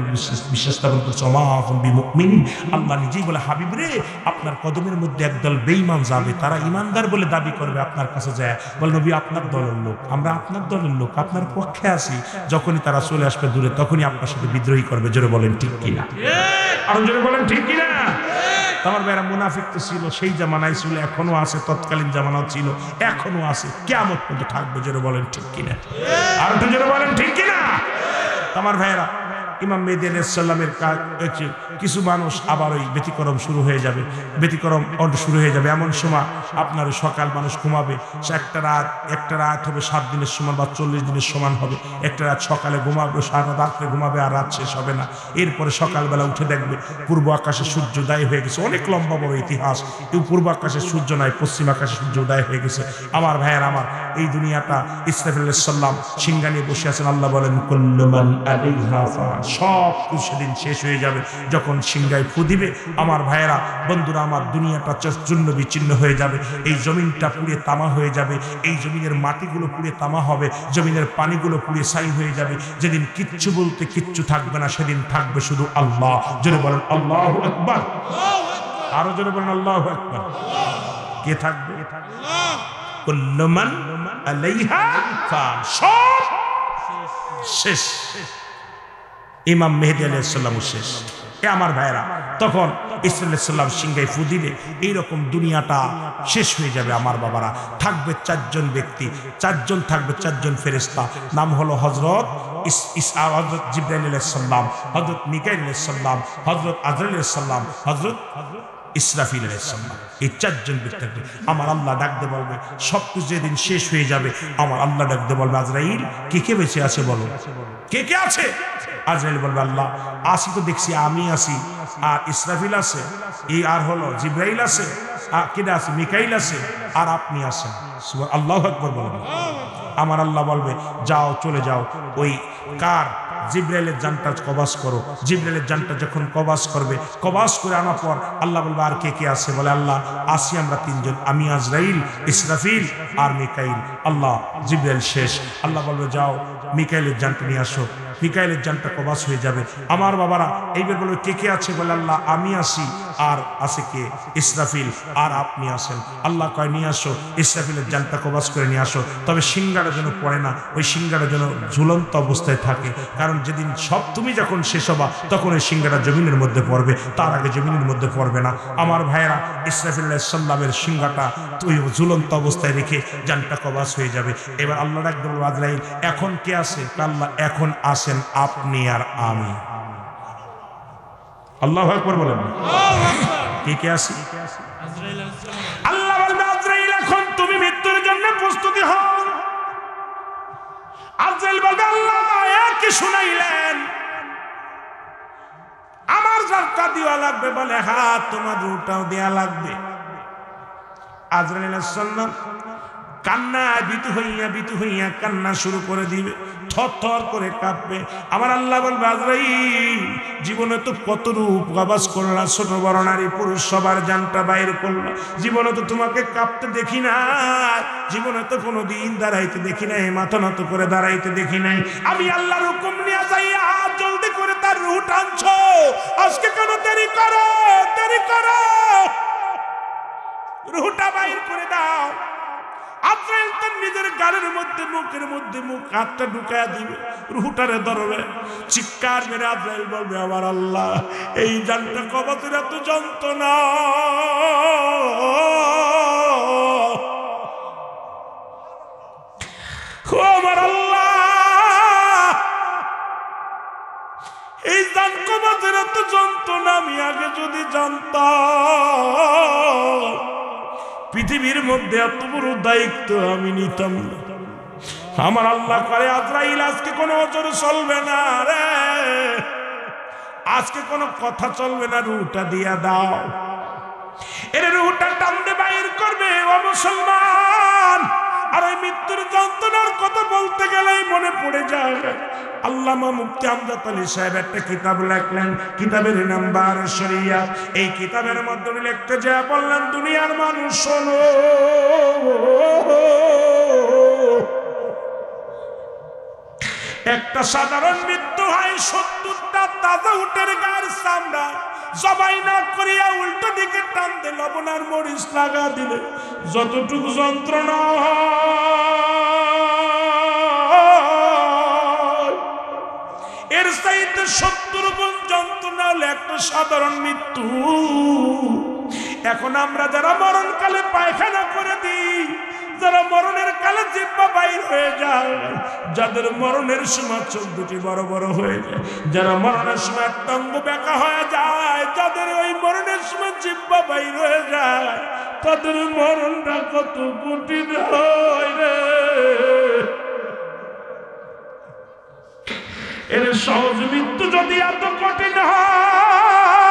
বিশ্বাস স্থাপন করছে। ওয়া মা হুম বিমুমিনিন, আল্লাহ নিজেই বলে হাবিব রে, আপনার কদমের মধ্যে একদল বেঈমান যাবে, তারা ঈমানদার বলে দাবি করবে আপনার কাছে যায়, বল নবী আপনার দলের লোক, আমরা আপনার দলের লোক, আপনার পক্ষে আছি। যখনই তারা চলে আসবে দূরে, তখনই আপনার সাথে বিদ্রোহী করবে। জোরে বলেন ঠিক কিনা? আর জোরে বলেন ঠিক কিনা? আমার বেড়া মুনাফিক তো ছিল, সেই জামানায় ছিল, এখনো আছে, তৎকালীন জামানাও ছিল, এখনো আছে, কিয়ামত পর্যন্ত থাকবে। জোরে বলেন ঠিক কিনা? আর একটু জোরে বলেন ঠিক কিনা? আমার ভাইয়েরা, ইমাম মেহেদী আলাইহিস সালামের কাজ হচ্ছে কিছু মানুষ আবার ওই ব্যতিক্রম শুরু হয়ে যাবে, ব্যতিক্রম শুরু হয়ে যাবে। এমন সময় আপনার সকাল মানুষ ঘুমাবে, সে একটা রাত হবে 7 দিনের সমান বা 40 দিনের সমান হবে। একটা রাত সকালে ঘুমাবে, সারা রাত্রে ঘুমাবে, আর রাত শেষ হবে না। এরপরে সকালবেলা উঠে দেখবে পূর্ব আকাশে সূর্য উদয় হয়ে গেছে। অনেক লম্বা বড় ইতিহাস। কেউ পূর্ব আকাশে সূর্য নাই, পশ্চিম আকাশে সূর্য উদয় হয়ে গেছে। আমার ভাইয়ের, আমার এই দুনিয়াটা ইসরাফিল আলাইহিস সালাম সিংহা নিয়ে বসে আছেন। আল্লাহ বলেন কুল্লু মান আলাইহা ফান, সব কিছু সেদিন শেষ হয়ে যাবে। যখন সিংহায় ফু দিবে, আমার ভাইয়েরা, বন্ধুরা আমার, দুনিয়াটা চূর্ণ বিচ্ছিন্ন হয়ে যাবে। এই জমিনটা পুড়ে তামা হয়ে যাবে। এই জমিনের মাটিগুলো পুড়ে তামা হবে। জমিনের পানিগুলো পুড়ে ছাই হয়ে যাবে। যেদিন কিচ্ছু বলতে কিচ্ছু থাকবে না, সেদিন থাকবে শুধু আল্লাহ। জোরে বলেন আল্লাহু আকবার। আরো জোরে বলেন আল্লাহু আকবার। কে থাকবে? কুল্লু মান আলাইহা ফান, সব শেষ। ইমাম মেহেদী আলাইহিস সালাম শেষ। এ আমার ভাইরা, তখন ঈসা আলাইহিস সালাম সিংহায় ফু দিবে, এইরকম দুনিয়াটা শেষ হয়ে যাবে। আমার বাবারা, থাকবে 4 জন ব্যক্তি, 4 জন থাকবে, 4 জন ফেরেশতা। নাম হলো হযরত হযরত জিবরাইল আলাইহিস সালাম, হযরত মিকাইল আলাইহিস সালাম, হযরত আজরাইল আলাইহিস সালাম, হযরত ইসরাফিল আলাইহিস সালাম। এই 4 জন ব্যক্তি আমার আল্লাহ ডাকতে বলবে। সব কিছু যেদিন শেষ হয়ে যাবে, আমার আল্লাহ ডাকতে বলবে আজরাইল, কে কে বেঁচে আছে বলো, কে কে আছে? আজরাইল বলবে আল্লাহ আসি তো দেখছি, আমি আছি, আর ইসরাফিল আছে, এই আর হলো জিবরাইল আছে, আর কেডা আছে, মিকাইল আছে, আর আপনি আছেন। আল্লাহু আকবার বলবে। আমার আল্লাহ বলবে যাও, চলে যাও, ওই কার জিবরাইলের জানটা কবাজ করো। জিবরাইলের জানটা যখন কবাজ করবে, কবাজ করে আনার পর আল্লাহ বলবে আর কে কে আছে? বলে আল্লাহ আসি আমরা 3 জন, আমি আজরাইল, ইসরাফিল আর মিকাইল। আল্লাহ জিবরাইল শেষ। আল্লাহ বলবে যাও মিকাইলের জানটা নিয়ে আসো। মিকাইলের জানটা কবাজ হয়ে যাবে। আমার বাবারা, এইবার বলবে কে কে আছে? বলে আল্লাহ আমি আসি, আর আছে কে? ইসরাফিল, আর আপনি আসেন। আল্লাহ কয় নিয়ে আসো, ইসরাফিলের জানটা কবাজ করে নিয়ে আসো। তবে সিংহাটা যেন পড়ে না, ওই সিংহাটা যেন ঝুলন্ত অবস্থায় থাকে। কারণ যেদিন সব তুমি যখন শেষ হবা, তখন ওই সিংহাটা জমিনের মধ্যে পড়বে, তার আগে জমিনের মধ্যে পড়বে না। আমার ভাইয়েরা, ইসরাফিল আলাইহিস সালামের সিংহাটা ওই ঝুলন্ত অবস্থায় রেখে জানটা কবাজ হয়ে যাবে। এবার আল্লাহ ডাকতে বলবে আজরাইল এখন কে আছে? আল্লাহ এখন আসেন আপনি আর আমি। আল্লাহু আকবার বলেন। কে কে আছে? আল্লাহ বলবে আজরাইল এখন তুমি মৃত্যুর জন্য প্রস্তুতি হও। আজরাইল বলবে আল্লাহ কি শুনাইলেন? আমার জানটা দেওয়া লাগবে। বলে হ্যাঁ তোমার রূহটাও দেওয়া লাগবে। আজরাইল আলাইহিস সালাম কান্না বিতু হইয়া কান্না শুরু করে দিবে, থর করে কাঁপবে। আমার আল্লাহ বলবে আজরাইল, জীবনে তো কত রূপ আবাস করলা, ছোট বড় নারী পুরুষ সবার জানটা বাইর করলা, জীবনে তো তোমাকে কাঁপতে দেখি না, জীবনে তো কোনোদিন দাঁড়াইতে দেখি নাই, মাথা নত করে দাঁড়াইতে দেখি নাই। আমি আল্লাহর হুকুম নিয়ে যাইয়া জলদি করে তার রূহ টানছো, আজকে কেন দেরি করো, রূহটা বাইর করে দাও। আজরাইল তার নিজের গালের মধ্যে মুখের মধ্যে মুখ হাতটা ঢুকায়া দিবে, রূহটারে ধরবে, চিৎকার মেরে আজরাইল বলবে আমার আল্লাহ, এই জানটা কবজের এত যন্ত্রণা, আমার আল্লাহ, এই জান কবজের এত যন্ত্রণা আমি আগে যদি জানতাম, পৃথিবীর মধ্যে এত বড় দায়িত্ব আমি নিতাম না। আমার আল্লাহ করে আজরাইল, আজকে কোনো অজর চলবে না রে, আজকে কোনো কথা চলবে না, রূহটা দিয়া দাও। এর রূহটা টানতে বাইর করবে। ও মুসলমান, আর ওই মৃত্যুর যন্ত্রণার কথা বলতে গেলেই মনে পড়ে যায়, আল্লামা মুফতি আমজাদ আলী সাহেব একটা কিতাব লেখলেন, কিতাবের নাম বারো শরিয়াত। এই কিতাবের মধ্যে লিখতে যা বললেন, দুনিয়ার মানুষ শোনো, একটা সাধারণ মৃত্যু হয়, 70টা তাজা উটের গায়ের চামড়া জবাই না করিয়া উল্টো দিকে টান দিয়ে লবণ আর মরিচ লাগা দিলে যতটুকু যন্ত্রণা, এর চাইতে 70 গুণ যন্ত্রণা হলে একটা সাধারণ মৃত্যু। এখন আমরা যারা মরণকালে পায়খানা করে দিই, যারা মরণের কালে জিহ্বা বাইর হয়ে যায়, যাদের মরণের সময় চোখ দুটি বড় বড় হয়ে যায়, যারা মরণের সময় টঙ্গ বেঁকা হয়ে যায়, যাদের ওই মরণের সময় জিহ্বা বাইর হয়ে যায়, তাদের মরণটা কত কঠিন হয় রে। এর সহজ মৃত্যু যদি এত কঠিন হয়,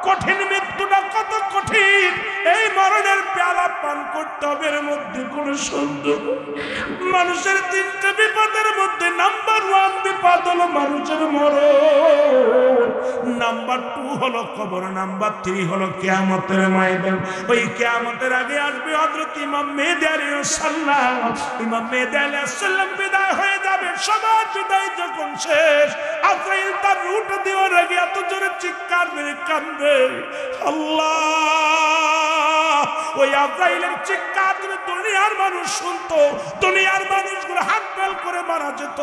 কঠিন মৃত্যুটা কত কঠিন। এই মরণের পেয়ালা পান করতে হবে, এর মধ্যে কোন সন্দেহ। মানুষের 3টে বিপদের মধ্যে নাম্বার 1 বিপদ হলো মানুষের মরণ, নাম্বার 2 হলো কবর, নাম্বার 3 হলো কিয়ামতের ময়দান। ওই কিয়ামতের আগে আসবে হযরত ইমাম মেহেদী আলাইহিস সালাম। ইমাম মেহেদী আলাইহিস সালাম বিদায় হয়ে যাবে, সবার বিদায় যখন শেষ, আজরাইল তার রূহটা দেওয়ার আগে এত জোরে চিৎকার মেরে কাঁদবে, আল্লাহ, ওই আজরাইলের চিৎকার তুমি দুনিয়ার মানুষ শুনতো, দুনিয়ার মানুষগুলো হাত বেল করে মারা যেত।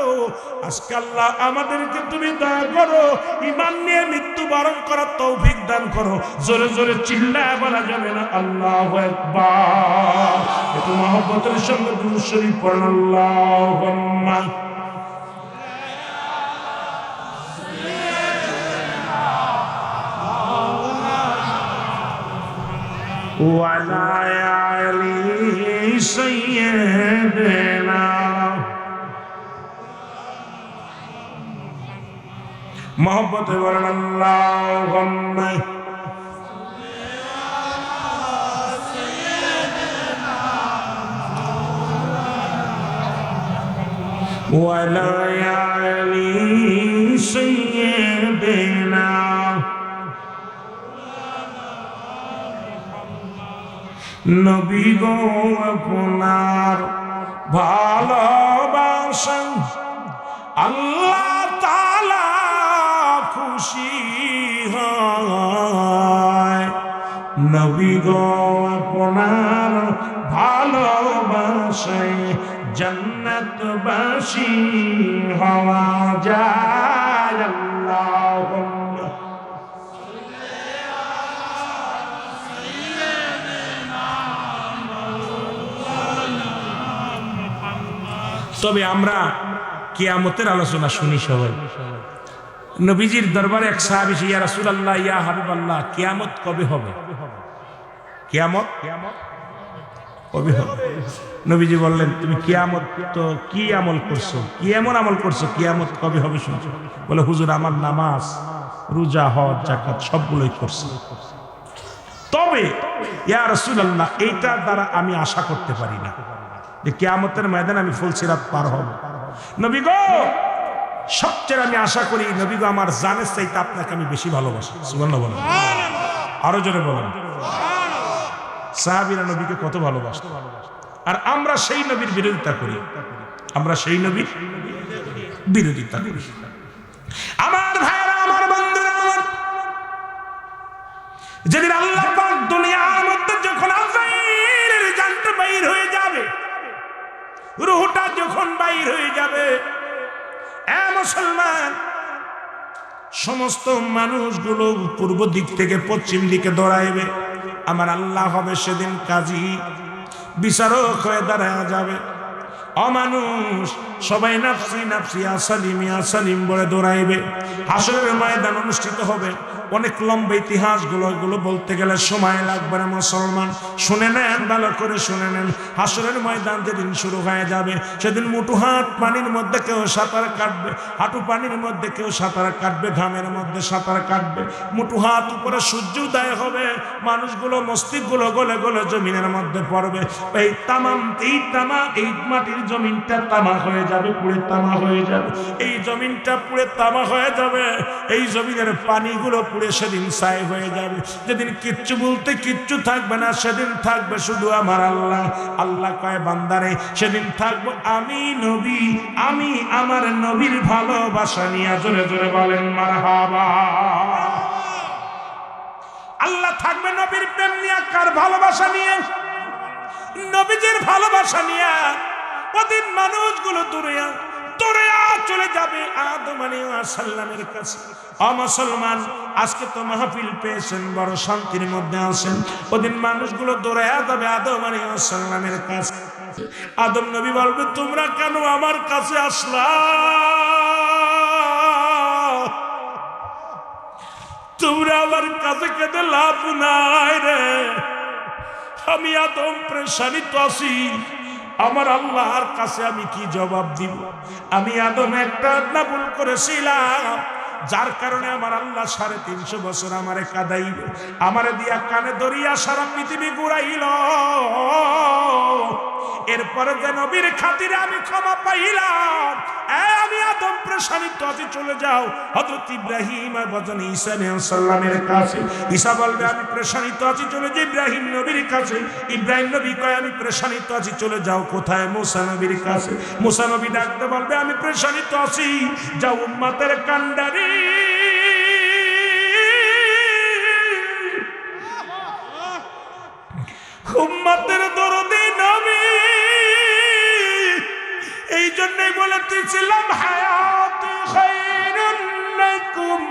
আজকে আল্লাহ আমাদেরকে তুমি দয়া করো, ঈমান নিয়ে মৃত্যু বরণ করার তৌফিক দান করো। জোরে জোরে চিল্লায় বলা যাবে না আল্লাহু আকবার? একটু মহব্বতের সঙ্গে দুরূদ শরীফ পড়ুন, আল্লাহুম্মা وعلى آل سيدنا محبت ورن اللهم وعلى آل سيدنا নবী গো আপনার ভালোবাসা আল্লাহ তাআলা খুশি হয়। নবী গো আপনার ভালোবাসায় জান্নাতবাসী হওয়া যায়। আল্লাহুম্মা তবে আমরা কিয়ামতের আলোচনা শুনি সবাই। নবীজির দরবারে এক সাহাবী ইয়া রাসূলুল্লাহ ইয়া হাবিবাল্লাহ, কিয়ামত কবে হবে? কিয়ামত কবে হবে? নবীজি বললেন, তুমি কিয়ামত তো কি আমল করছো, কি এমন আমল করছো, কিয়ামত কবে হবে শুনছো? বলে হুজুর আমার নামাজ রোজা হজ যাকাত সবগুলোই করছি, তবে ইয়া রাসূলুল্লাহ, এইটার দ্বারা আমি আশা করতে পারি না যে কিয়ামতের ময়দানে আমি ফুলসিরাত পার হব। নবী গো, সবচেয়ে আমি আশা করি নবী গো, আমার জানের চাইতে আপনাকে আমি বেশি ভালোবাসি। সুবহানাল্লাহ বলেন, আরো জোরে বলেন। সাহাবীরা নবীকে কত ভালোবাসত, আর আমরা সেই নবীর বিরোধিতা করি, আমরা সেই নবীর বিরোধিতা করি। আমার ভাইরা, আমার বন্ধুরা, যেদিন আল্লাহ পাক দুনিয়ার মধ্যে যখন আযাইরের জানটা বাইর হয়ে যাবে, রূহটা যখন বাইর হয়ে যাবে, এ মুসলমান, সমস্ত মানুষগুলো পূর্ব দিক থেকে পশ্চিম দিকে দৌড়াইবে। আমার আল্লাহ হবে সেদিন কাজী, বিচারক হয়ে দাঁড়ায় যাবে। অমানুষ সবাই নাফসি নাফসি আসালিম আসালিম বলে দৌড়াইবে। হাসরের ময়দান অনুষ্ঠিত হবে। অনেক লম্বা ইতিহাস গুলো বলতে গেলে সময় লাগবে না। মুসলমান শুনে নেন, ভালো করে শুনে নেন। হাসরের ময়দান যেদিন শুরু হয়ে যাবে, সেদিন মুঠো হাত পানির মধ্যে কেউ সাঁতার কাটবে, হাঁটু পানির মধ্যে কেউ সাঁতার কাটবে, ঘামের মধ্যে সাঁতার কাটবে। মুঠো হাত উপরে সূর্য উদয় হবে, মানুষগুলো মস্তিষ্কগুলো গলে গলে জমিনের মধ্যে পড়বে। এই এই মাটির জমিনটা তামা হয়ে যাবে, পুড়ে তামা হয়ে যাবে। এই জমিনটা পুড়ে তামা হয়ে যাবে, এই জমিনের পানিগুলো পুড়ে সেদিন ছাই হয়ে যাবে। যেদিন কিচ্ছু বলতে কিচ্ছু থাকবে না, সেদিন থাকবে শুধু আমার আল্লাহ। আল্লাহ কয় বান্দারে, সেদিন থাকবো আমি নবী, আমি আমার নবীর ভালোবাসা নিয়ে। জোরে জোরে বলেন মারহাবা। আল্লাহ থাকবে নবীর প্রেম নিয়ে। কার ভালোবাসা নিয়ে? নবীজির ভালোবাসা নিয়ে। ওদিন মানুষগুলো দূরে চলে যাবে আদম আলাইহিস সালামের কাছে। মুসলমান, আজকে তো মাহফিল পেয়েছেন, বড় শান্তির মধ্যে আছেন। ওদিন মানুষগুলো দৌড়ে যাবে আদম আলাইহিস সালামের কাছে। আদম নবী বলবে, তোমরা কেন আমার কাছে আসলা? তোমরা আমার কাছে কেঁদে লাভ নাই রে। আমি আদম পেরেশানিত আছি, আমার আল্লাহর কাছে আমি কি জবাব দিব? আমি আদম একটা না ভুল করেছিলাম, যার কারণে আমার আল্লাহ 350 বছর আমারে কাঁদাইল, আমারে দিয়া কানে ধরিয়া সারা পৃথিবী ঘুরাইল। এরপরে যে নবীর খাতিরে আমি ক্ষমা পাইলাম, আমি আদম পেরেশানিত আছি, চলে যাও হযরত ইব্রাহিম আর বজন ঈসা আলাইহিস সালামের কাছে। ঈসা বলবে, আমি পেরেশানিত আছি, চলে যাই ইব্রাহিম নবীর কাছে। ইব্রাহিম নবী কয়, আমি পেরেশানিত আছি, চলে যাও কোথায়? মুসা নবীর কাছে। মুসা নবী ডাকতে বলবে, আমি পেরেশানিত আছি, যাও উম্মতের কান্ডারি উম্মতের দরদি নবী। এই জন্যই বলেছিলাম, হায়াতি খায়রুন লাকুম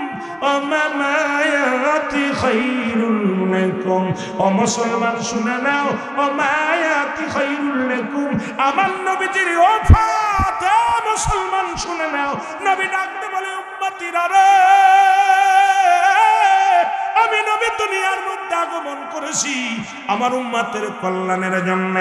ওয়া মামায়াতি খায়রুন লাকুম। ও মুসলমান শুনে নাও, ওয়া মামায়াতি খায়রুন লাকুম, আমার নবীজির ওফাত। মুসলমান শুনে নাও, নবী ডাকতে বলে, উম্মতিরা রে, আমি নবী দুনিয়ার মধ্যে আগমন করেছি আমার উম্মতের কল্যাণের জন্য।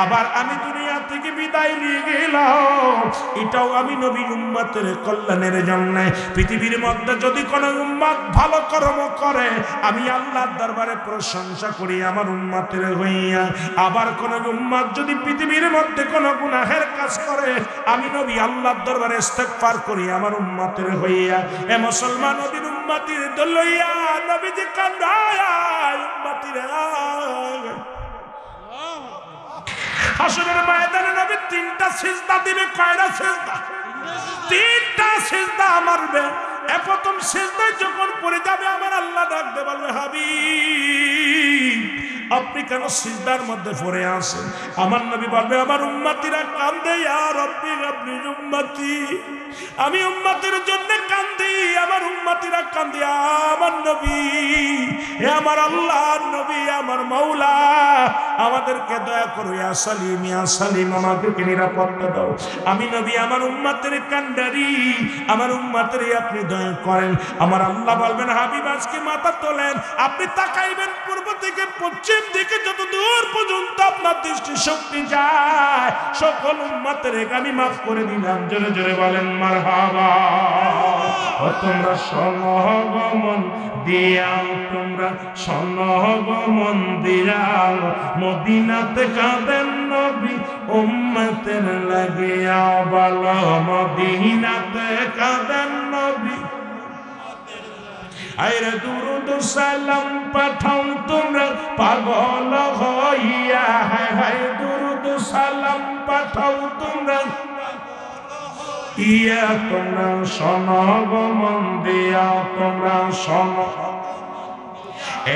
আবার আমি দুনিয়া থেকে বিদায় নিয়ে গেলাম, এটাও আমি নবী উম্মতের কল্যাণের জন্য। পৃথিবীর মধ্যে যদি কোনো উম্মত ভালো কর্ম করে, আমি আল্লাহর দরবারে প্রশংসা করি আমার উম্মতের হইয়া। আবার কোন উম্মত যদি পৃথিবীর মধ্যে কোনো গুনাহের কাজ করে, আমি নবী আল্লাহর দরবারে ইস্তেগফার করি আমার উম্মতের হইয়া। এ মুসলমান, নবীর উম্মতির দলইয়া নবীজি কান্দায় উম্মতিরা। হাসরের ময়দানে নবী 3টা সিজদা দিবে। কয়টা সিজদা? 3টা সিজদা মারবে। প্রথম সিজদায় যখন পড়ে যাবে, আমার আল্লাহ ডাকতে বলবে, হাবিব আপনি কেন সিজদার মধ্যে পড়ে আছেন? আমার নবী বলবে, আমার উম্মতিরা কান্দে, ইয়া রাব্বি আপনি উম্মতি, আমি উম্মতের জন্য কান্দি, আমার উম্মতিরা কান্দে। আমার নবী, হে আমার আল্লাহর নবী, আমার মাওলা, আমাদেরকে দয়া করো, ইয়া সালিম ইয়া সালিম, আমাদেরকে নিরাপত্তা দাও। আমি নবী আমার উম্মতের কান্ডারি, আমার উম্মতের আপনি দয়া করেন। আমার আল্লাহ বলবেন, হাবিব আজকে মাথা তোলেন, আপনি তাকাইবেন পূর্ব থেকে পশ্চিম পশ্চিম দিকে যত দূর পর্যন্ত আপনার দৃষ্টি শক্তি যায় সকল উম্মতের আমি মাফ করে দিলাম। জোরে জোরে বলেন মারহাবা। ও তোমরা সনগমন দিয়াও, তোমরা সনগমন দিয়াও, মদিনাতে কাঁদেন নবী উম্মতের লাগিয়া বলো, মদিনাতে কাঁদেন নবী। আইরে দুরুদ সালাম পাঠাও তোমরা পাগল হইয়া, হায় হায় দুরুদ সালাম পাঠাও তোমরা ইয়া, তোমরা সনগমন দিয়া, তোমরা শোন।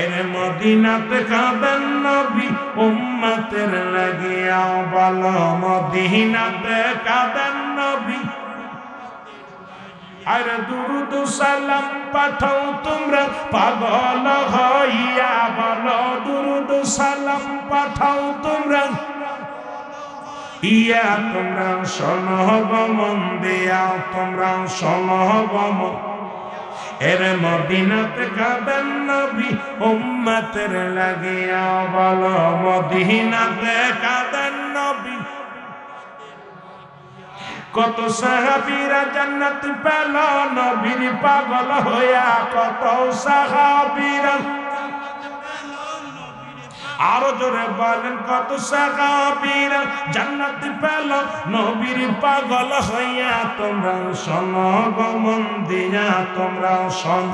এর মদিনাতে কাঁদেন নবী উম্মতের লাগিয়া বলো, মদিনাতে কাঁদেন নবী। আর দুরুদ সালাম পাঠাও তোমরা পাগল হইয়া বলো, দুরুদ সালাম পাঠাও তোমরা ইয়া, তোমরা সনগমন দিয়া, তোমরা সনগমন। এর মদিনাতে কাঁদেন নবী উম্মতের লাগিয়া বলো, মদিনাতে কাঁদেন নবী। কত সাহাবীরা জান্নাত পেল নবীর পাগল হইয়া, কত সাহাবীরা, আরো জোরে বলেন, কত সাহাবীরা জান্নাত পেল নবীর পাগল হইয়া। তোমরা সনগমন দিয়া, তোমরা শোন।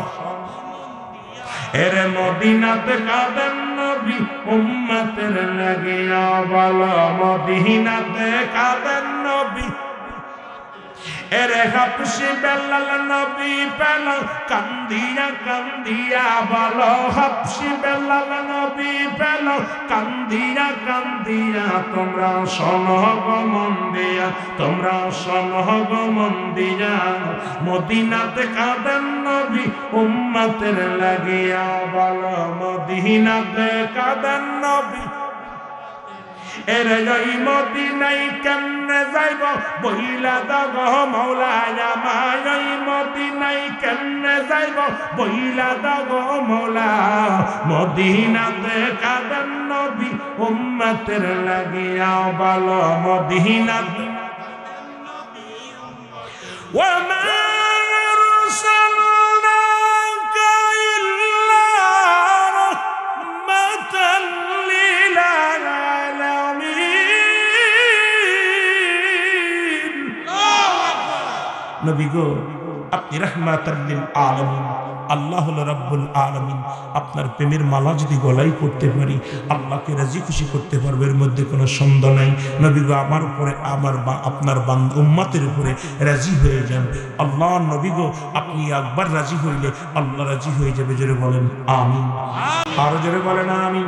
এর মদিনাতে কাঁদেন নবী উম্মতের লাগিয়া বলো, মদিনাতে কাঁদেন নবী। এরে হাবশি বেলাল নবী পেল কান্দিয়া কান্দিয়া বলো, হাবশি বেলাল নবী পেল কান্দিয়া কান্দিয়া। তোমরা সনগমন দিয়া, তোমরা সনগমন দিয়া, মদিনাতে কাঁদেন নবী উম্মতের লাগিয়া বলো, মদিনাতে কাঁদেন নবী। এরে ওই মদিনায় কেমনে যাইব বইলা দাগ মৌলায় আমায়, ওই মদিনায় কেমনে যাইব বইলা দাগ মৌলা, মদিনাতে কাঁদেন নবী উম্মতের লাগিয়া বলো, মদিনাতে। ওয়া মা আরসালনাকা ইল্লা রাহমাতাল লিল আলামিন। নবী গো, আপনি রাহমাতাল লিল আলামিন, আল্লাহ হলো রব্বুল আলামিন। আপনার প্রেমের মালা যদি গলায় করতে পারি আল্লাহকে রাজি খুশি করতে পারবো, এর মধ্যে কোনো সন্দেহ নাই। নবী গো, আমার উপরে, আমার আপনার বান্দা উম্মতের উপরে রাজি হয়ে যান। আল্লাহ নবী গো, আপনি একবার রাজি হইলে আল্লাহ রাজি হয়ে যাবে। জোরে বলেন আমিন, আরো জোরে বলেন আমিন।